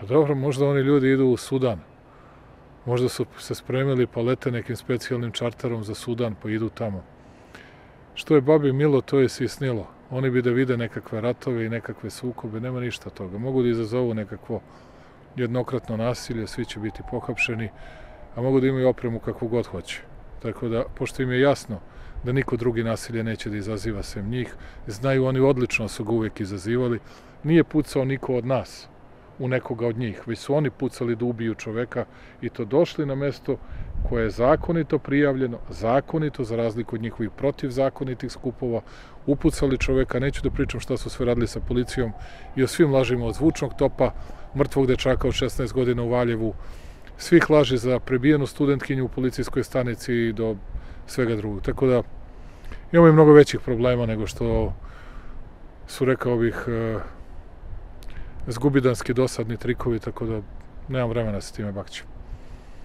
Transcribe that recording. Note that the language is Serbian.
Pa dobro, možda oni ljudi idu u Sudan. Možda su se spremili pa lete nekim specijalnim čarterom za Sudan pa idu tamo. Što je babi milo, to je si snilo. Oni bi da vide nekakve ratove i nekakve sukobe, nema ništa toga. Mogu da izazovu nekakvo jednokratno nasilje, svi će biti pohapšeni, a mogu da imaju opremu kakvu god hoće. Tako da, pošto im je jasno da niko drugi nasilje neće da izaziva sem njih, znaju oni odlično su ga uvijek izazivali, nije pucao niko od nas u nekoga od njih, već su oni pucali da ubiju čoveka i to došli na mesto koje je zakonito prijavljeno, zakonito za razliku od njihovih protivzakonitih skupova, upucali čoveka, neću da pričam šta su sve radili sa policijom i o svim lažima od zvučnog topa, mrtvog dečaka od 16 godina u Valjevu, svih laži za prebijenu studentkinju u policijskoj stanici i do svega drugog. Tako da imamo i mnogo većih problema nego što su, rekao bih, zgubidanski dosadni trikovi, tako da nemam vremena se time bakćem.